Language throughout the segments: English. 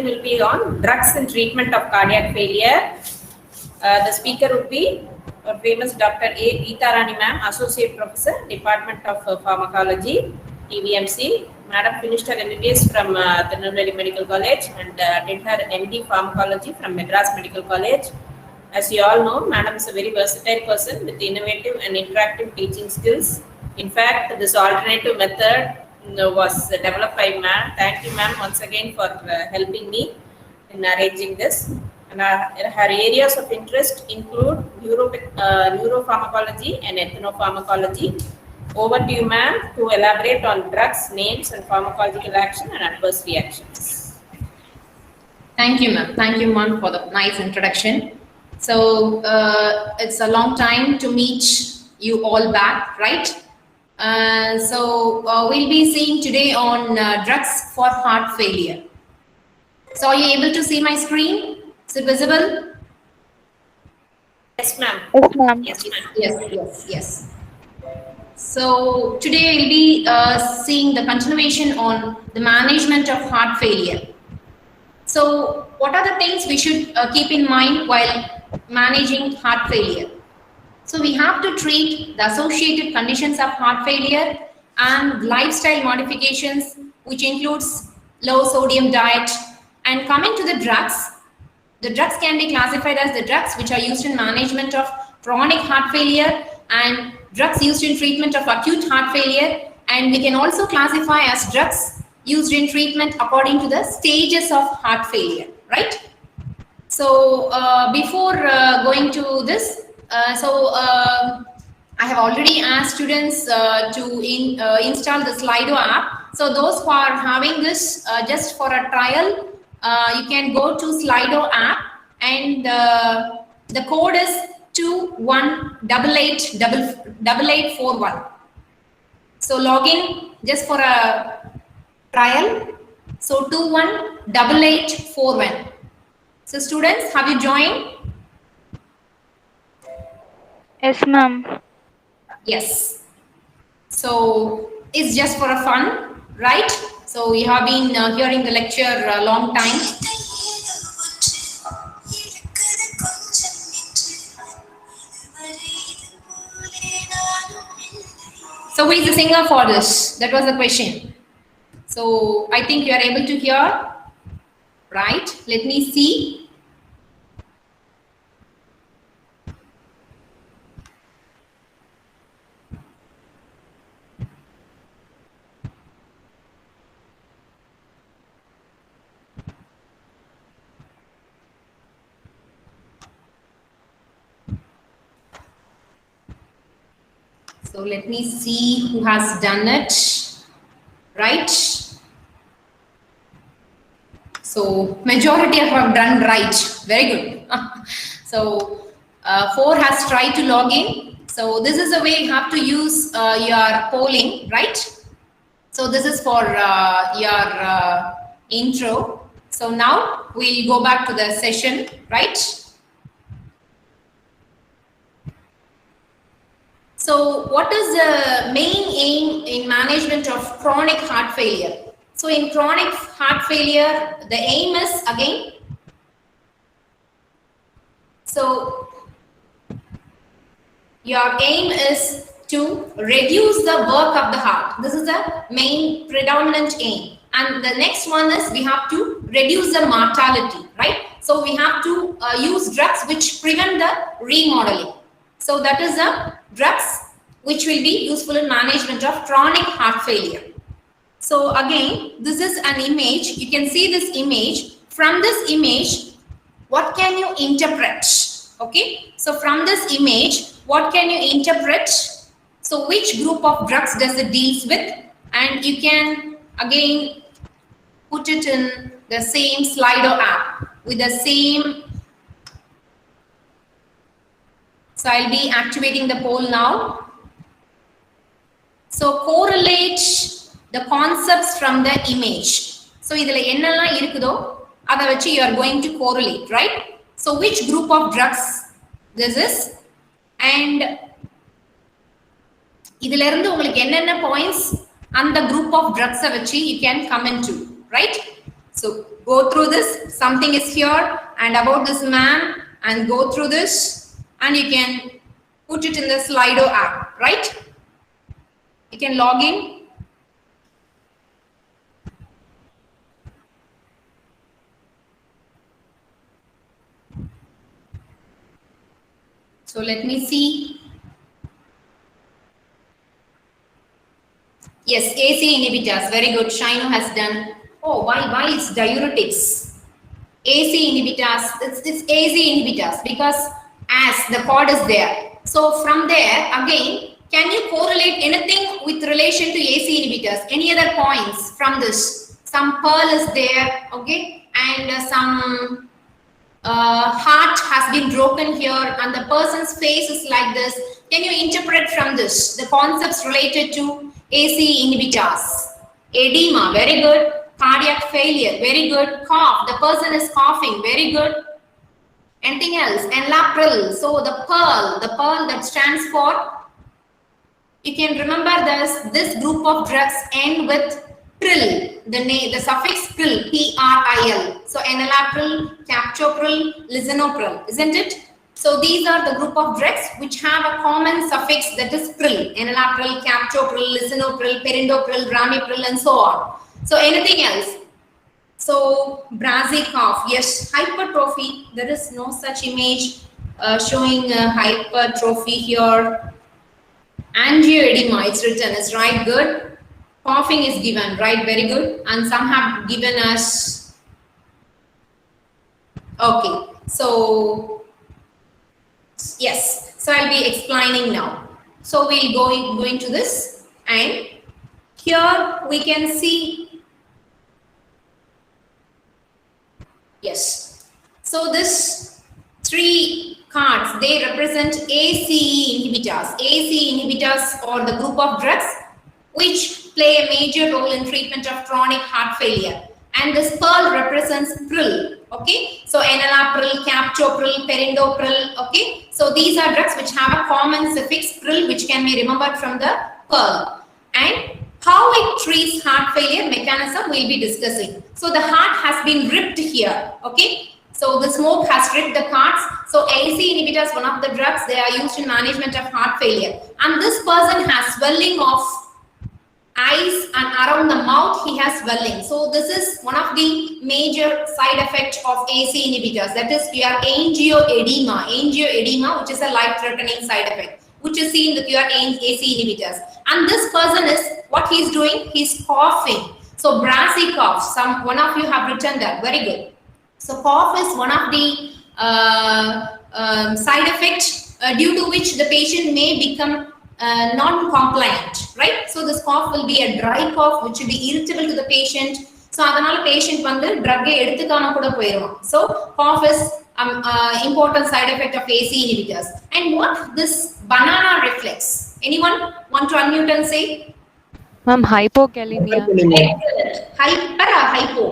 will be on drugs and treatment of cardiac failure. The speaker would be our famous Dr. A. Geeta Rani ma'am, Associate Professor, Department of Pharmacology, EVMC. Madam finished her MBBS from Tirunelveli Medical College and did her MD Pharmacology from Madras Medical College. As you all know, Madam is a very versatile person with innovative and interactive teaching skills. In fact, this alternative method was developed by ma'am. Thank you, ma'am, once again for helping me in arranging this. And her areas of interest include neuropharmacology and ethnopharmacology. Over to you, ma'am, to elaborate on drugs, names, and pharmacological action and adverse reactions. Thank you, ma'am. Thank you, ma'am, for the nice introduction. So it's a long time to meet you all back, right? So we'll be seeing today on drugs for heart failure. So are you able to see my screen? Is it visible? Yes, ma'am. Yes, ma'am. Yes. So today we'll be seeing the continuation on the management of heart failure. So what are the things we should keep in mind while managing heart failure? So we have to treat the associated conditions of heart failure and lifestyle modifications, which includes low sodium diet. And coming to the drugs can be classified as the drugs which are used in management of chronic heart failure and drugs used in treatment of acute heart failure. And we can also classify as drugs used in treatment according to the stages of heart failure, right? So before going to this, I have already asked students to install the Slido app. So those who are having this just for a trial, you can go to Slido app and the code is 21888841. So log in just for a trial. So 218841. So students, have you joined? Yes, ma'am. Yes. So it's just for a fun, right? So you have been hearing the lecture a long time. So who is the singer for this? That was the question. So I think you are able to hear, right? Let me see. So let me see who has done it, right? So majority have done right, very good. So 4 has tried to log in. So this is the way you have to use your polling, right? So this is for your intro. So now we'll go back to the session, right? So what is the main aim in management of chronic heart failure? So in chronic heart failure, the aim is again, so your aim is to reduce the work of the heart. This is the main predominant aim. And the next one is we have to reduce the mortality, right? So we have to use drugs which prevent the remodeling. So that is the drugs which will be useful in management of chronic heart failure. So again, this is an image. You can see this image. From this image, what can you interpret? Okay. So from this image, what can you interpret? So which group of drugs does it deals with? And you can again put it in the same Slido app with the same. So I'll be activating the poll now. So correlate the concepts from the image. So idhula ennalla irukudho adha vechi you are going to correlate, right? So which group of drugs this is, and idhula irundhu ungalku enna points and the group of drugs vechi you can comment to, right? So go through this. Something is here and about this man, and go through this, and you can put it in the Slido app, right? You can log in. So let me see. Yes, AC inhibitors. Very good. Shino has done. Oh, why it's diuretics? AC inhibitors. It's AC inhibitors because as the chord is there. So from there again, can you correlate anything with relation to AC inhibitors? Any other points from this? Some pearl is there, okay, and some heart has been broken here, and the person's face is like this. Can you interpret from this the concepts related to AC inhibitors? Edema, very good. Cardiac failure, very good. Cough, the person is coughing, very good. Anything else? Enalapril, so the pearl that stands for, you can remember this group of drugs end with pril, the suffix pril, P-R-I-L. So enalapril, captopril, lisinopril, isn't it? So these are the group of drugs which have a common suffix that is pril, enalapril, captopril, lisinopril, perindopril, ramipril, and so on. So anything else? So Brassy-Cough, yes, hypertrophy. There is no such image showing hypertrophy here. Angioedema, it's written, is right, good. Coughing is given, right, very good. And some have given us, okay, so yes, so I'll be explaining now. So we'll go into this, and here we can see, yes, so this three cards, they represent ACE inhibitors. ACE inhibitors are the group of drugs which play a major role in treatment of chronic heart failure. And this pearl represents pril, okay? So enalapril, captopril, perindopril, okay? So these are drugs which have a common suffix pril, which can be remembered from the pearl. And how it treats heart failure mechanism we'll be discussing. So the heart has been ripped here, okay? So the smoke has ripped the cards. So AC inhibitors, one of the drugs, they are used in management of heart failure. And this person has swelling of eyes, and around the mouth he has swelling. So this is one of the major side effects of AC inhibitors. That is your angioedema. Angioedema, which is a life-threatening side effect, which is seen with your AC inhibitors. And this person is, what he's doing, he's coughing. So Brassy-Cough, one of you have written that, very good. So cough is one of the side effects due to which the patient may become non-compliant, right? So this cough will be a dry cough which will be irritable to the patient. So adanal patient vandu drug eduthukana kuda poirum. So cough is important side effect of AC inhibitors. And what this banana reflex? Anyone want to unmute and say? Ma'am, hypokalemia. Excellent. Hyper or hypo?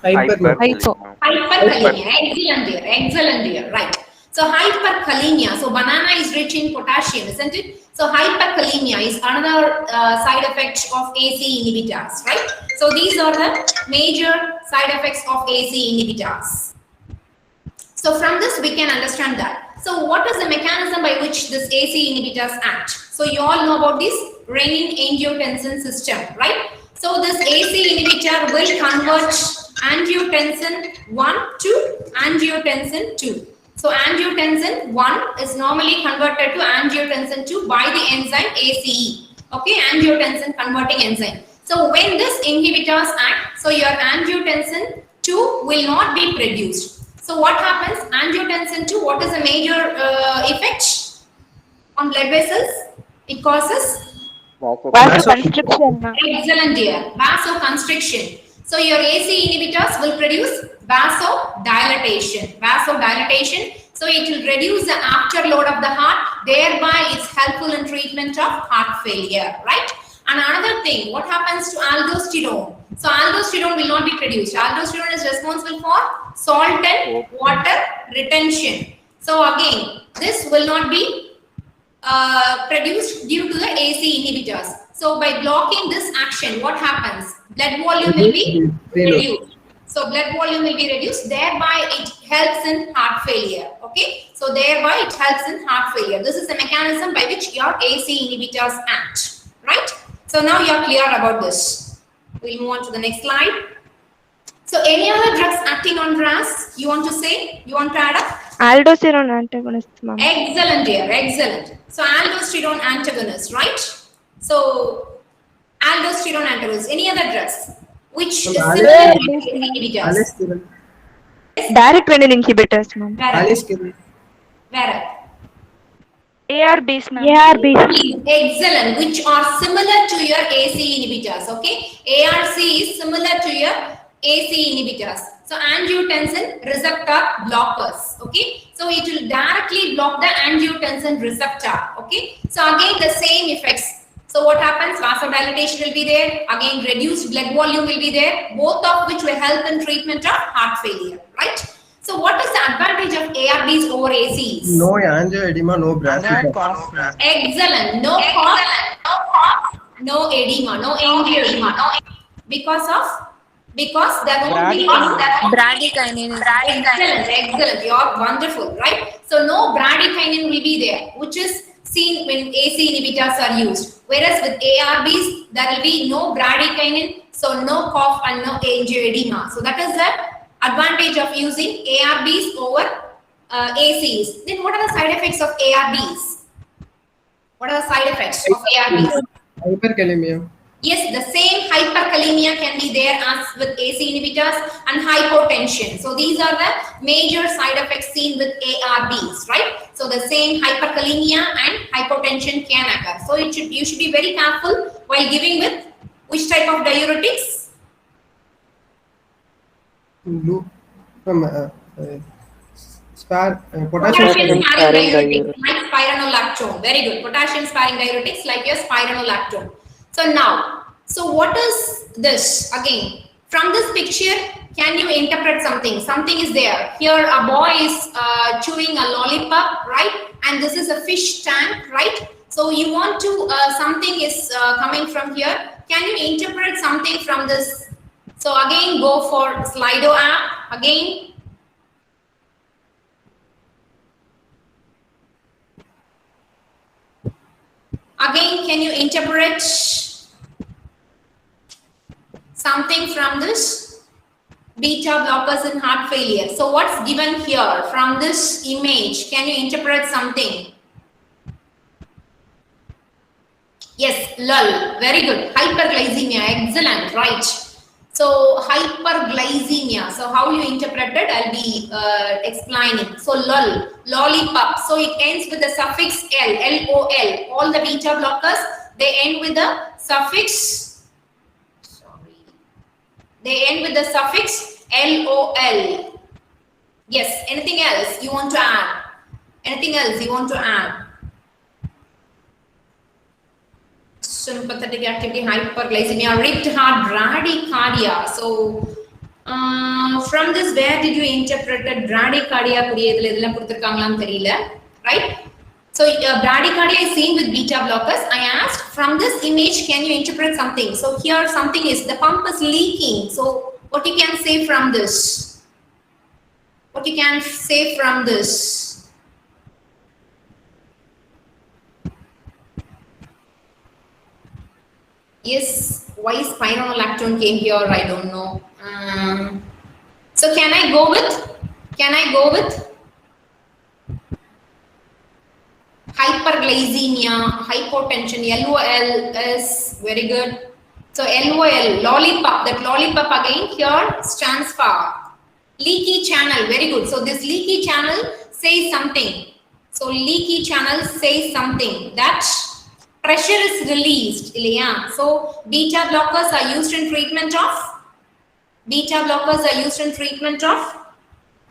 Hypo. Hyperkalemia. Excellent dear. Right. So hyperkalemia. So banana is rich in potassium, isn't it? So hyperkalemia is another side effect of AC inhibitors, right? So these are the major side effects of AC inhibitors. So from this we can understand that. So what is the mechanism by which this AC inhibitors act? So you all know about this renin-angiotensin system, right? So this AC inhibitor will convert angiotensin 1 to angiotensin 2. So angiotensin 1 is normally converted to angiotensin 2 by the enzyme ACE. Okay, angiotensin converting enzyme. So when this inhibitors act, so your angiotensin 2 will not be produced. So what happens? Angiotensin 2, what is the major effect on blood vessels? It causes Vasoconstriction, ma'am. excellent dear, vasoconstriction. So your AC inhibitors will produce vasodilatation. Vasodilatation. So it will reduce the afterload of the heart, thereby it's helpful in treatment of heart failure, right? And another thing, what happens to aldosterone? So aldosterone will not be produced. Aldosterone is responsible for salt and water retention. So again, this will not be produced due to the AC inhibitors. So by blocking this action, what happens? Blood volume will be reduced. So So blood volume will be reduced, thereby it helps in heart failure. Okay, so thereby it helps in heart failure. This is the mechanism by which your AC inhibitors act, right? So now you are clear about this. We'll move on to the next slide. So any other drugs acting on RAS you want to say, you want to add up? Aldosterone antagonist, ma'am. Excellent, dear, excellent. So aldosterone antagonist, right? So aldosterone antagonist. Any other drugs which is similar to inhibitors? Direct renin inhibitors, ma'am. Where? ARBs, ma'am. ARBs. Excellent. Which are similar to your AC inhibitors. Okay. ARC is similar to your AC inhibitors. So angiotensin receptor blockers. Okay. So it will directly block the angiotensin receptor. Okay. So again the same effects. So what happens? Vasodilatation will be there. Again reduced blood volume will be there. Both of which will help in treatment of heart failure. Right. So what is the advantage of ARBs over ACs? No angioedema, no bradycardia. Excellent. No cough, no edema, no angioedema. Because there won't be Bradykinin. Excellent. You're wonderful, right? So no bradykinin will be there, which is seen when AC inhibitors are used. Whereas with ARBs, there will be no bradykinin, so no cough and no angioedema. So that is the advantage of using ARBs over ACs. Then what are the side effects of ARBs? What are the side effects of ARBs? Hyperkalemia. Yes, the same hyperkalemia can be there as with AC inhibitors and hypotension. So these are the major side effects seen with ARBs, right? So the same hyperkalemia and hypotension can occur. So you should be very careful while giving with which type of diuretics? Potassium sparing diuretics like spironolactone. Very good. Potassium sparing diuretics like your spironolactone. So now, what is this? Again, from this picture, can you interpret something? Something is there. Here a boy is chewing a lollipop, right? And this is a fish tank, right? So you want to, something is coming from here. Can you interpret something from this? So again, go for Slido app. Again, can you interpret something from this? Beta blockers in heart failure. So what's given here from this image? Can you interpret something? Yes, lull. Very good. Hyperglycemia. Excellent. Right. So hyperglycemia. So how you interpret it, I'll be explaining. So lull, lollipop. So it ends with the suffix L, L-O-L. All the beta blockers, they end with the suffix. They end with the suffix L-O-L. Yes. Anything else you want to add? Anything else you want to add? Sympathetic activity, hyperglycemia, ripped heart, bradycardia. So from this, where did you interpret bradycardia? Right? So bradycardia is seen with beta blockers. I asked, from this image, can you interpret something? So here something is, the pump is leaking. So what you can say from this? What you can say from this? Yes, why spironolactone came here, I don't know. So can I go with hyperglycemia, hypotension? LOL is very good. So LOL, lollipop, that lollipop again here stands for leaky channel. Very good. So this leaky channel says something. So leaky channel says something that pressure is released. So beta blockers are used in treatment of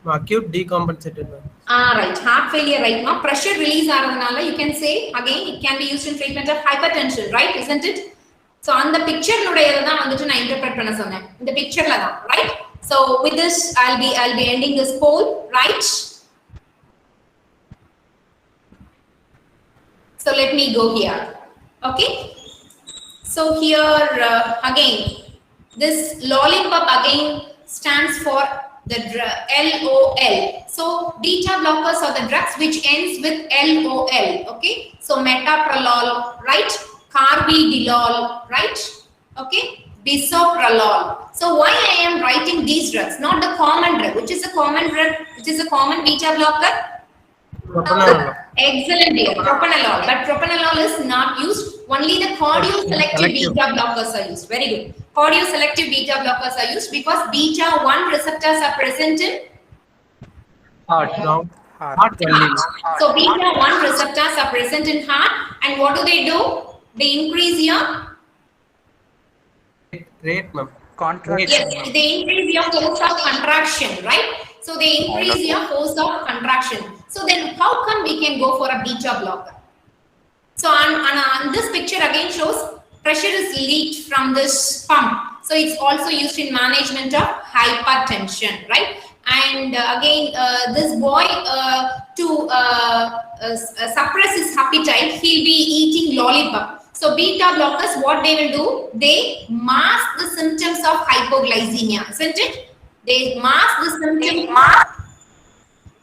acute decompensated. Right, heart failure, right? Now pressure release aradhanala, you can say again it can be used in treatment of hypertension, right? Isn't it? So on the picture nodayadha dhaan vandittu na interpret panna sonna in the picture la dhaan, right? So with this I'll be ending this poll, right? So let me go here. Okay, so here again this lollipop again stands for the LOL. So beta blockers are the drugs which ends with LOL. Okay. So metoprolol, right? Carvedilol, right? Okay. Bisoprolol. So why I am writing these drugs, not the common drug? Which is a common drug? Which is a common beta blocker? Propranolol. Excellent, dear. Propranolol. But propranolol is not used. Only the cardioselective Selective. beta blockers are used. Very good. Cardioselective beta blockers are used because beta 1 receptors are present in Heart. Now, heart only. So beta 1 receptors are present in heart, and what do? They increase your Rate, ma'am. Contraction. yes, they increase your force of contraction, right? So they increase your force of contraction. So then how come we can go for a beta blocker? So on this picture again shows pressure is leaked from this pump. So it's also used in management of hypertension, right? And again, this boy to suppress his appetite, he'll be eating lollipop. So beta blockers, what they will do? They mask the symptoms of hypoglycemia, isn't it? They mask the symptoms.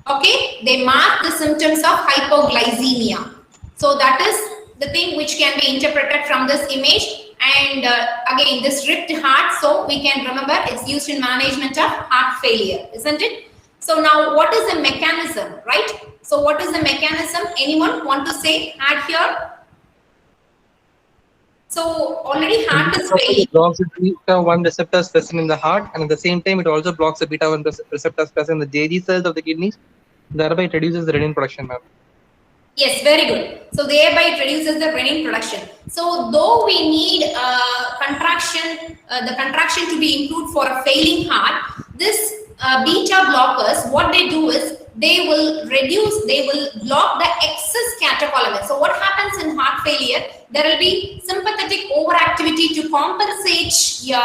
Okay, they mask the symptoms of hypoglycemia. So that is the thing which can be interpreted from this image. And again, this ripped heart, so we can remember it's used in management of heart failure, isn't it? So now what is the mechanism, right? So what is the mechanism? Anyone want to say, add here? So already heart is failing. It blocks the beta 1 receptors present in the heart, and at the same time, it also blocks the beta 1 receptors present in the JG cells of the kidneys. Thereby, it reduces the renin production, ma'am. Yes, very good. So thereby it reduces the renin production. So though we need the contraction to be improved for a failing heart, this beta blockers, what they do is they will block the excess catecholamines. So what happens in heart failure? There will be sympathetic overactivity to compensate your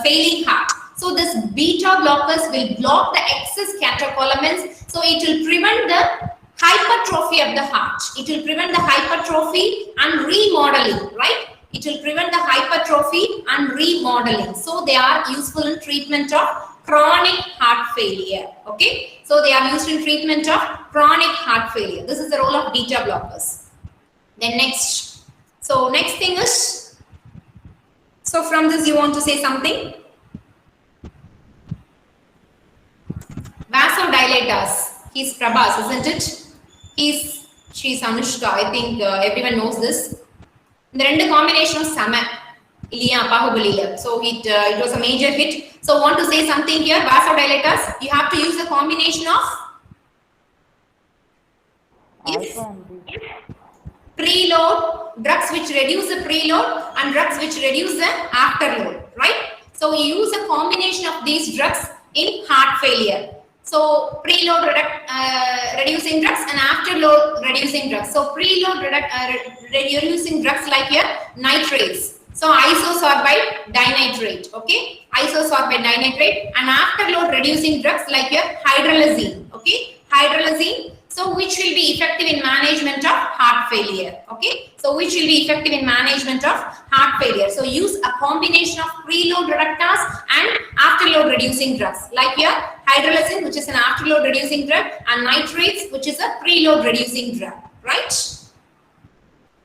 failing heart. So this beta blockers will block the excess catecholamines. So it will prevent the hypertrophy of the heart. It will prevent the hypertrophy and remodeling, right? It will prevent the hypertrophy and remodeling. So they are useful in treatment of chronic heart failure. Okay, so they are used in treatment of chronic heart failure. This is the role of beta blockers. Then next, so next thing is, so from this you want to say something? Vasodilators. He's Prabhas, isn't it? She's Anushka. I think everyone knows this. The rendu combination of Sama. Ilya Bahubali. So it was a major hit. So want to say something here? Vasodilators. You have to use a combination of preload, drugs which reduce the preload and drugs which reduce the afterload, right? So you use a combination of these drugs in heart failure. So preload reducing drugs and afterload reducing drugs. So preload reducing drugs like your nitrates. So isosorbide dinitrate, okay? Isosorbide dinitrate, and afterload reducing drugs like your hydralazine, okay? Hydralazine. So which will be effective in management of heart failure, okay? So which will be effective in management of heart failure. So use a combination of preload reductors and afterload reducing drugs like your hydralazine, which is an afterload reducing drug, and nitrates, which is a preload reducing drug, right?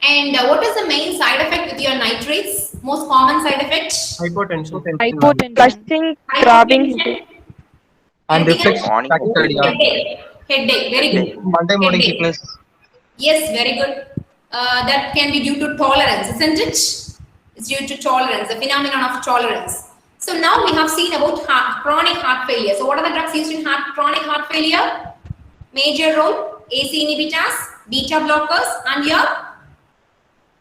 And what is the main side effect with your nitrates? Most common side effect? Hypotension. Flushing, throbbing. And reflex Morning. tachycardia. Headache, very good. Monday morning Headache. sickness. Yes, very good. That can be due to tolerance, isn't it? It's due to tolerance, the phenomenon of tolerance. So now we have seen about chronic heart failure. So what are the drugs used in chronic heart failure? Major role, AC inhibitors, beta blockers, and your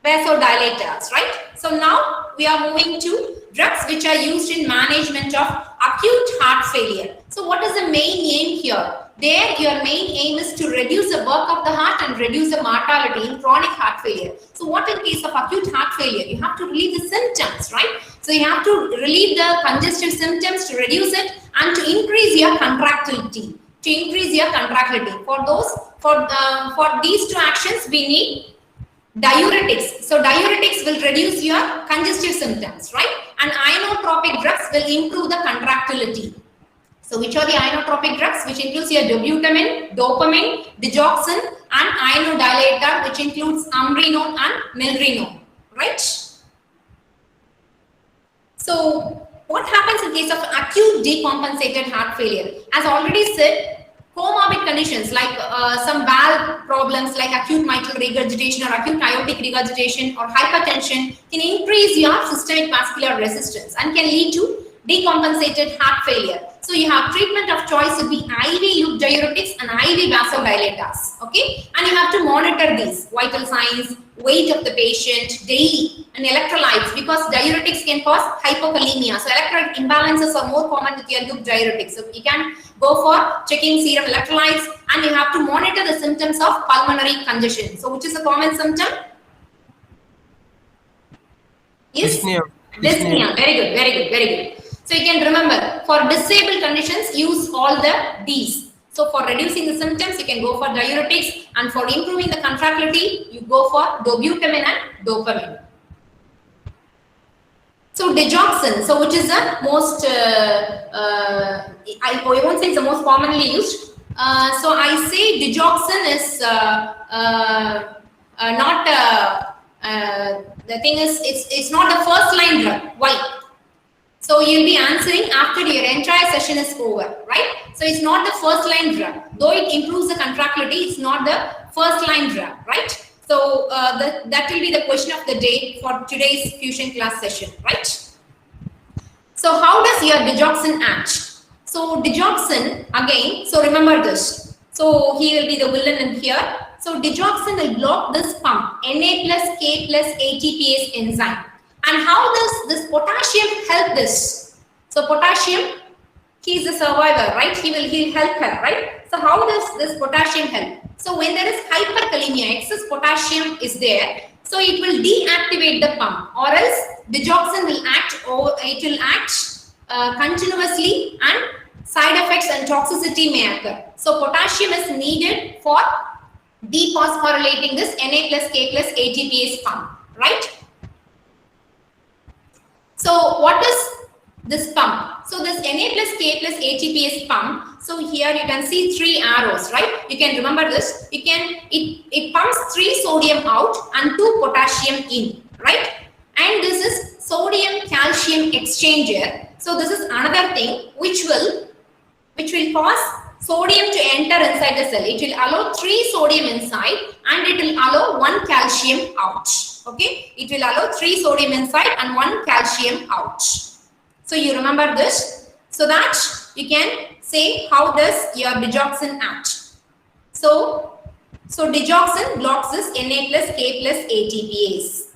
vasodilators, right? So now we are moving to drugs which are used in management of acute heart failure. So what is the main aim here? There, your main aim is to reduce the work of the heart and reduce the mortality in chronic heart failure. So what in case of acute heart failure? You have to relieve the symptoms, right? So you have to relieve the congestive symptoms to reduce it and to increase your contractility. For these two actions, we need diuretics. So diuretics will reduce your congestive symptoms, right? and ionotropic drugs will improve the contractility. So which are the ionotropic drugs? Which includes your dobutamine, dopamine, digoxin, and ionodilator, which includes amrinone and milrinone, right? So what happens in case of acute decompensated heart failure? As already said, comorbid conditions like some valve problems like acute mitral regurgitation or acute aortic regurgitation or hypertension can increase your systemic vascular resistance and can lead to decompensated heart failure. So you have treatment of choice would be IV loop diuretics and IV vasodilators, okay? And you have to monitor these vital signs, weight of the patient daily, and electrolytes, because diuretics can cause hypokalemia. So electrolyte imbalances are more common with your loop diuretics. So you can go for checking serum electrolytes, and you have to monitor the symptoms of pulmonary congestion. So which is a common symptom? Yes? Dyspnea. Very good, very good, very good. So you can remember, for disabled conditions, use all these. So for reducing the symptoms, you can go for diuretics, and for improving the contractility, you go for dobutamine and dopamine. So digoxin, so which is the most, I won't say it's the most commonly used. So I say digoxin is not, the thing is, it's not the first line drug. Why? So you'll be answering after your entire session is over, right? So it's not the first line drug. Though it improves the contractility, it's not the first line drug, right? So that will be the question of the day for today's fusion class session, right? So how does your digoxin act? So digoxin, again, so remember this. So he will be the villain in here. So digoxin will block this pump, Na plus K plus ATPase enzyme. And how does this potassium help this? So potassium, he's a survivor, right? He'll help her, right? So how does this potassium help? So when there is hyperkalemia, excess potassium is there, so it will deactivate the pump, or else digoxin will act, or it will act continuously, and side effects and toxicity may occur. So potassium is needed for dephosphorylating this Na plus K plus ATPase pump, right? So what is this pump? So this Na plus K plus ATPase pump, so here you can see 3 arrows, right? You can remember this. It pumps 3 sodium out and 2 potassium in, right? And this is sodium calcium exchanger. So this is another thing which will cause sodium to enter inside the cell. It will allow 3 sodium inside, and it will allow 1 calcium out. Okay, it will allow 3 sodium inside and 1 calcium out. So you remember this, so that you can say how does your digoxin act. So digoxin blocks this Na plus K plus ATPase.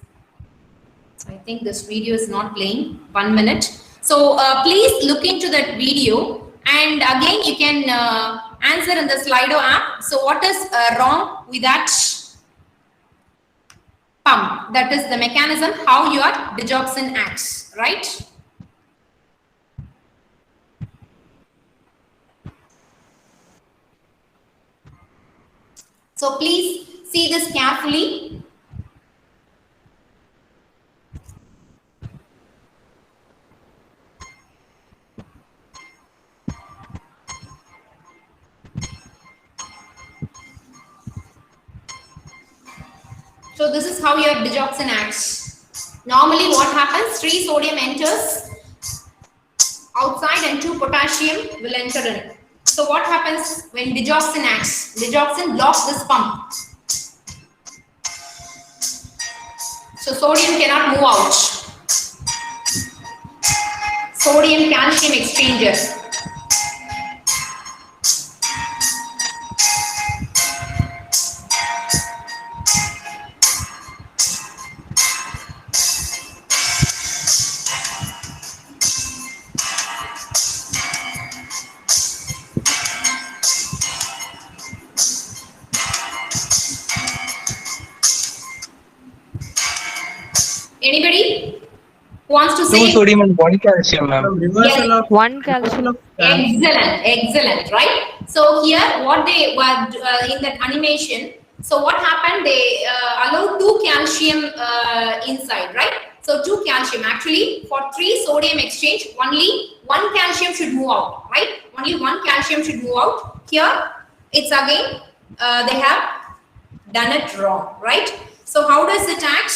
So I think this video is not playing. 1 minute. So please look into that video, and again you can answer in the Slido app. So what is wrong with that pump? That is the mechanism how your digoxin acts, right? So please see this carefully. So this is how your digoxin acts. Normally what happens, 3 sodium enters outside and 2 potassium will enter in. So what happens when digoxin acts? Digoxin blocks this pump. So sodium cannot move out. Sodium calcium exchanger. Anybody wants to say? 2 sodium and 1 calcium, ma'am. Reversal of 1 calcium. Excellent, right? So here, what they were in that animation. So what happened? They allow 2 calcium inside, right? So 2 calcium. Actually, for 3 sodium exchange, only 1 calcium should move out, right? Only 1 calcium should move out. Here, it's again, they have done it wrong, right? So how does it act?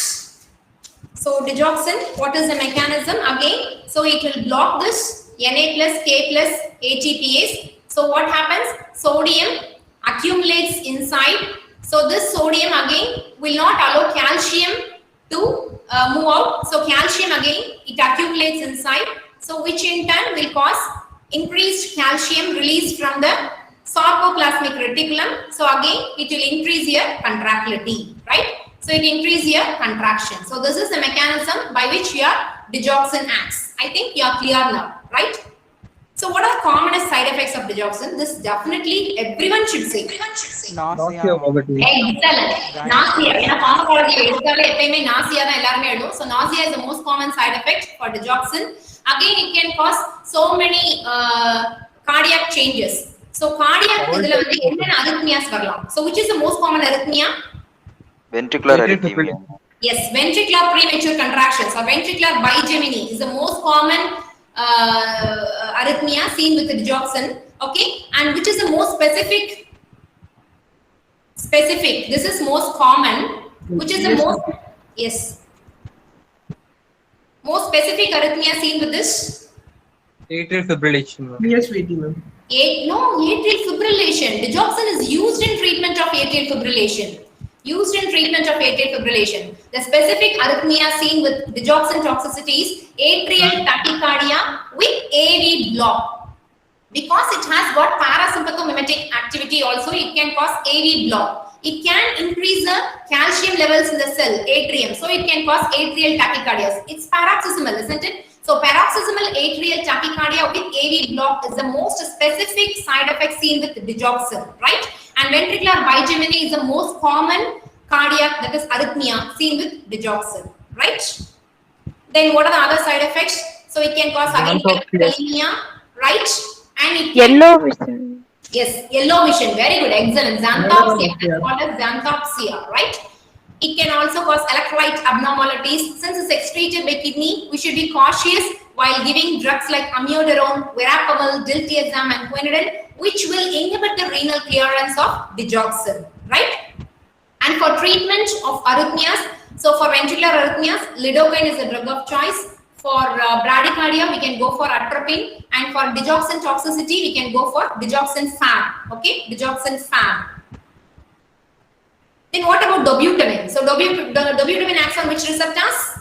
So digoxin, what is the mechanism? Again, so it will block this Na plus K plus ATPase. So what happens? Sodium accumulates inside. So this sodium again will not allow calcium to move out. So calcium again, it accumulates inside. So which in turn will cause increased calcium released from the sarcoplasmic reticulum. So again, it will increase your contractility, right? So it increases your contraction. So this is the mechanism by which your digoxin acts. I think you are clear now, right? So what are the commonest side effects of digoxin? This definitely everyone should say. Nausea, vomiting. Excellent. Nausea. In a pharmacology, nausea is so nausea is the most common side effect for digoxin. Again, it can cause so many cardiac changes. So cardiac arrhythmias. So which is the most common arrhythmia? Ventricular arrhythmia. Yes, ventricular premature contractions or ventricular bigeminy is the most common arrhythmia seen with the digoxin. Okay, and which is the most specific? This is most common. Which is the most? Yes. Most specific arrhythmia seen with this? Atrial fibrillation. PSVT, ma'am. Atrial fibrillation. Digoxin is used in treatment of atrial fibrillation. The specific arrhythmia seen with digoxin toxicity is atrial tachycardia with AV block. Because it has got parasympathomimetic activity also, it can cause AV block. It can increase the calcium levels in the cell, atrium. So it can cause atrial tachycardia. It's paroxysmal, isn't it? So paroxysmal atrial tachycardia with AV block is the most specific side effect seen with digoxin, right? And ventricular bigeminy is the most common cardiac, that is arrhythmia, seen with digoxin, right? Then what are the other side effects? So it can cause hyperkalemia, right? And it can, Yellow vision. yes, yellow vision, very good, excellent. Xanthopsia, that's called as xanthopsia, right? It can also cause electrolyte abnormalities. Since it's excreted by kidney, we should be cautious while giving drugs like amiodarone, verapamil, diltiazem, and quinidine, which will inhibit the renal clearance of digoxin, right? And for treatment of arrhythmias, so for ventricular arrhythmias, lidocaine is a drug of choice. For bradycardia, we can go for atropine, and for digoxin toxicity, we can go for digoxin FAB. Okay, digoxin FAB. Then what about dobutamine? So dobutamine acts on which receptors?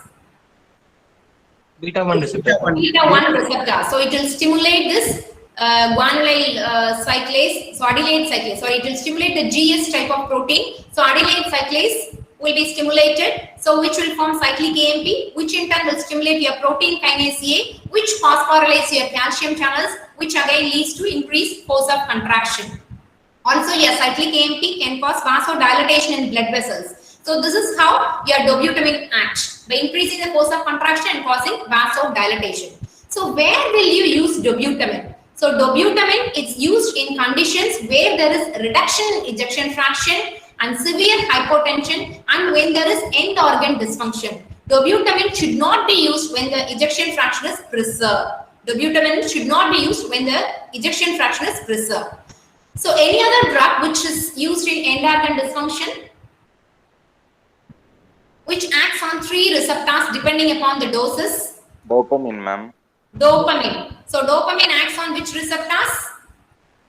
Beta 1 receptor. Beta 1 receptor. So it will stimulate this guanylyl cyclase, so adenylate cyclase. So it will stimulate the GS type of protein. So adenylate cyclase will be stimulated. So which will form cyclic AMP, which in turn will stimulate your protein kinase A, which phosphorylates your calcium channels, which again leads to increased force of contraction. Also, your cyclic AMP can cause vasodilatation in blood vessels. So this is how your dobutamine acts, by increasing the force of contraction and causing vasodilatation. So where will you use dobutamine? So dobutamine is used in conditions where there is reduction in ejection fraction and severe hypotension, and when there is end organ dysfunction. Dobutamine should not be used when the ejection fraction is preserved. Dobutamine should not be used when the ejection fraction is preserved. So any other drug which is used in end organ dysfunction, which acts on 3 receptors depending upon the doses? Dopamine, ma'am. Dopamine. So dopamine acts on which receptors?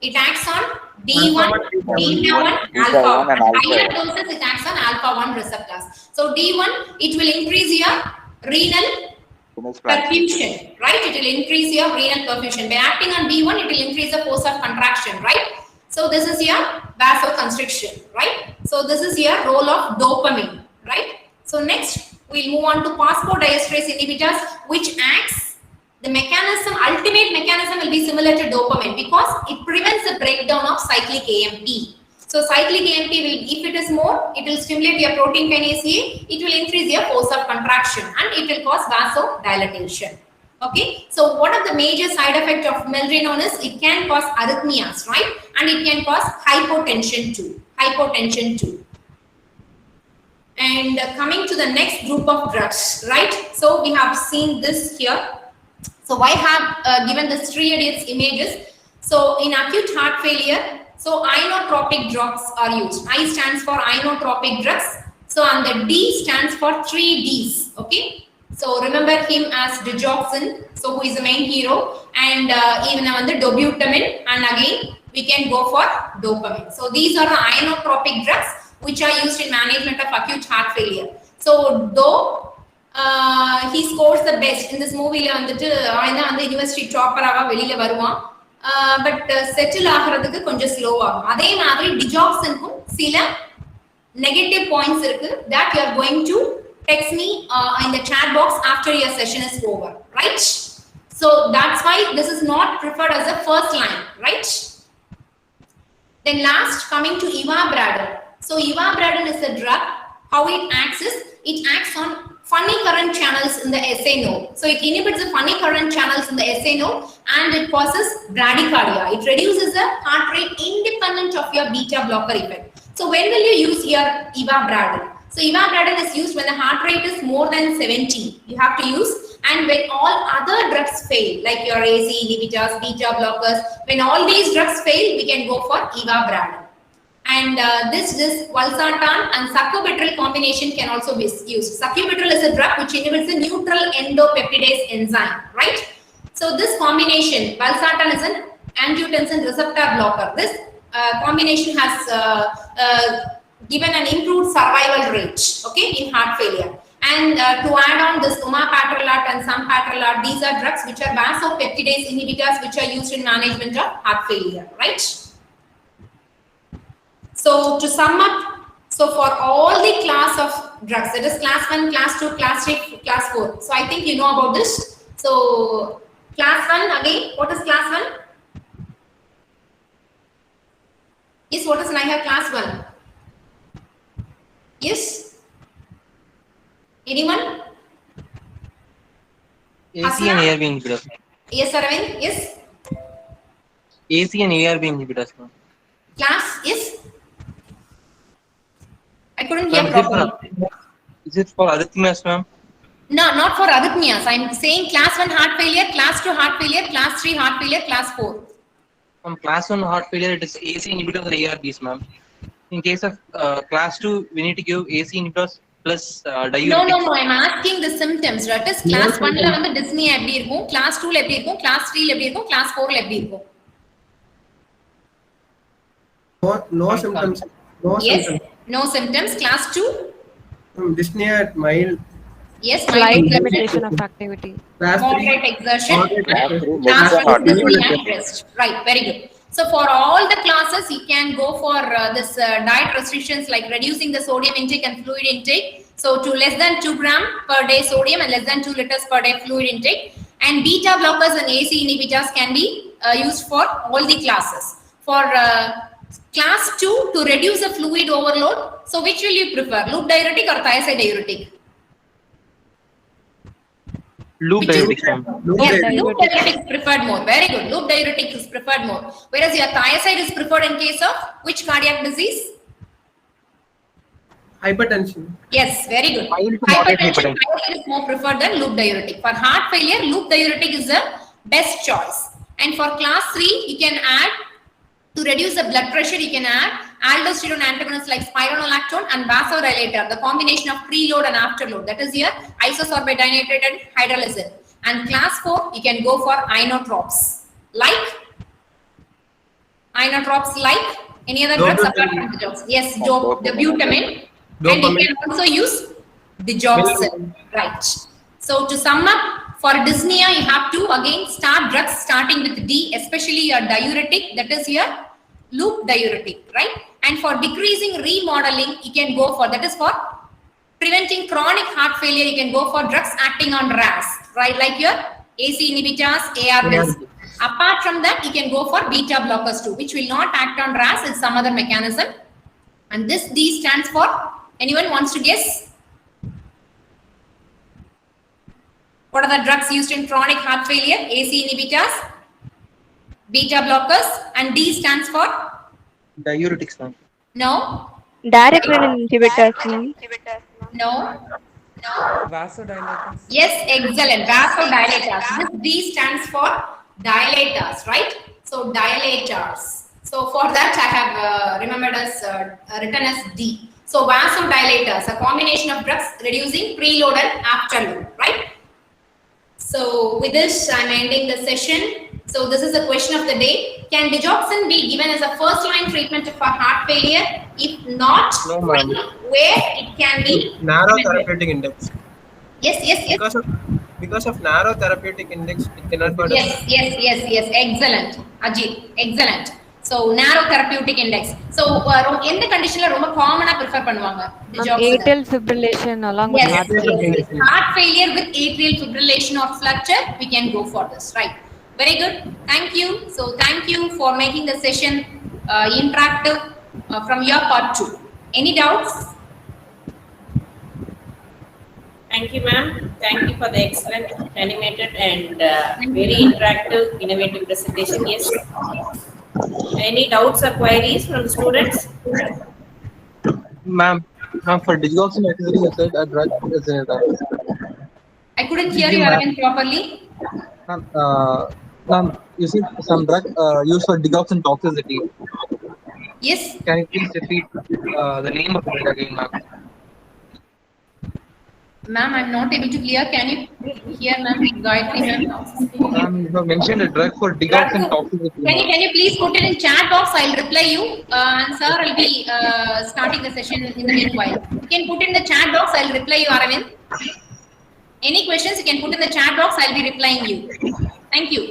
It acts on D1, beta-1, alpha-1. At higher doses, it acts on alpha-1 receptors. So D1, it will increase your renal perfusion, right? It will increase your renal perfusion. By acting on D1, it will increase the force of contraction, right? So this is your vasoconstriction, right? So this is your role of dopamine, right? So next, we'll move on to phosphodiesterase inhibitors, which acts. The mechanism, ultimate mechanism will be similar to dopamine because it prevents the breakdown of cyclic AMP. So cyclic AMP will, if it is more, it will stimulate your protein kinase A, it will increase your force of contraction and it will cause vasodilatation. Okay, so what are the major side effects of milrinone is it can cause arrhythmias, right? And it can cause hypotension too. And coming to the next group of drugs, right? So we have seen this here. So I have given the striated images. So in acute heart failure, so inotropic drugs are used. I stands for inotropic drugs. So and the D stands for 3 Ds. Okay. So remember him as digoxin. So who is the main hero, and even on the dobutamine, and again we can go for dopamine. So these are the inotropic drugs which are used in management of acute heart failure. So though he scores the best in this movie வந்துட்டு அவன் வந்து university டாப்பராக வெளியில வருவான், but settle ஆகிறதுக்கு கொஞ்சம் ஸ்லோவா. அதே மாதிரி டிஜாக்சனுக்கும் சில நெகட்டிவ் பாயிண்ட்ஸ் இருக்கு that you are going to text me in the chat box after your session is over, right? So that's why this is not preferred as a first line, right? Then last, coming to ivabradine. So ivabradine is a drug. How it acts is, it acts on funny current channels in the SA node. So it inhibits the funny current channels in the SA node and it causes bradycardia. It reduces the heart rate independent of your beta blocker effect. So when will you use your ivabradine? So ivabradine is used when the heart rate is more than 70. You have to use, and when all other drugs fail, like your ACE inhibitors, beta blockers, when all these drugs fail, we can go for ivabradine. And this valsartan and sacubitril combination can also be used. Sacubitril is a drug which inhibits the neutral endopeptidase enzyme, right? So this combination, valsartan is an angiotensin receptor blocker. This combination has given an improved survival rate, okay, in heart failure. And to add on this umapatrolat and sampatrolat, these are drugs which are vasopeptidase inhibitors which are used in management of heart failure, right? So to sum up, so for all the class of drugs, that is class 1, class 2, class 3, class 4. So I think you know about this. So class 1 again, what is class 1? Yes, what is NIHA class 1? Yes? Anyone? AC and ARB inhibitors. Yes, Aravind? Yes? AC and ARB inhibitors. Class? Yes? I couldn't hear properly. Is it for arrhythmias, ma'am? No, not for arrhythmias. I'm saying class 1 heart failure, class 2 heart failure, class 3 heart failure, class 4. From class 1 heart failure, it is AC inhibitors or ARBs, ma'am. In case of class 2, we need to give AC inhibitors plus diuretics. No. I'm asking the symptoms. That is class 1 la வந்து dyspnea எப்படி இருக்கும், class 2 ல எப்படி இருக்கும், class 3 ல எப்படி இருக்கும், class 4 ல எப்படி இருக்கும்? No symptoms. Yes, no symptoms. Class 2? Dyspnea mild. Yes, Slight limitation of activity. Class 3. moderate exertion. Class Class 1 three, dyspnea at rest. Right, very good. So for all the classes, you can go for this diet restrictions like reducing the sodium intake and fluid intake. So to less than 2 gram per day sodium and less than 2 liters per day fluid intake. And beta blockers and AC inhibitors can be used for all the classes. For class 2, to reduce the fluid overload, so which will you prefer, loop diuretic or thiazide diuretic? Loop diuretics, ma'am. Yes, loop diuretic is preferred more. Very good. Loop diuretic is preferred more. Whereas your thiazide is preferred in case of which cardiac disease? Hypertension. Yes, very good. Mild to moderate Hypertension, hypertension. thiazide is more preferred than loop diuretic. For heart failure, loop diuretic is the best choice. And for class 3, you can add, to reduce the blood pressure, you can add aldosterone antagonists like spironolactone and vasodilator, the combination of preload and afterload. That is here isosorbate dinitrate and hydralazine. And class 4, you can go for inotropes. Like any other drugs apart from the drugs? Yes, dobutamine. And you can also use digoxin. Right. So to sum up, for dyspnea, you have to again start drugs starting with D, especially your diuretic, that is your loop diuretic, right? And for decreasing remodeling, you can go for, that is for preventing chronic heart failure, you can go for drugs acting on RAS, right? Like your AC inhibitors, ARBs. Apart from that, you can go for beta blockers too, which will not act on RAS, it's some other mechanism. And this D stands for, anyone wants to guess? What are the drugs used in chronic heart failure? AC inhibitors, beta blockers, and D stands for? Diuretics, ma'am. No. Direct renin inhibitors. No. Vasodilators. Yes, excellent. Vasodilators. This D stands for dilators, right? So dilators. So for that I have remembered as written as D. So vasodilators, a combination of drugs reducing preload and afterload, right? So with this, I'm ending the session. So this is the question of the day. Can digoxin be given as a first-line treatment for heart failure? If not, No, ma'am. where it can be? Narrow recommended? therapeutic index. Yes. Because of narrow therapeutic index, it cannot be. Yes. Excellent. Ajit, excellent. So narrow therapeutic index. So in the condition ரொம்ப காமனா prefer பண்ணுவாங்க Atrial fibrillation along with Yes, heart yes. failure. Heart failure with atrial fibrillation or flutter, we can go for this, right? Very good. Thank you. So thank you for making the session interactive from your part too. Any doubts? Thank you, ma'am. Thank you for the excellent, animated, and very interactive, innovative presentation. Yes. Any doubts or queries from the students? Ma'am, for digoxin, you said a drug is I couldn't hear you Aravind properly. Ma'am, you see some drug used for digoxin toxicity. Yes. Can you please repeat the name of the drug again, ma'am? Ma'am, I'm not able to clear. Can you hear, ma'am? Gayatri, ma'am. Ma'am, you have mentioned a drug for digoxin toxicity. Can you please put it in chat box? I'll reply you. And sir, I'll be starting the session in the meanwhile. You can put in the chat box. I'll reply you, Aravind. Any questions you can put in the chat box. I'll be replying you. Thank you.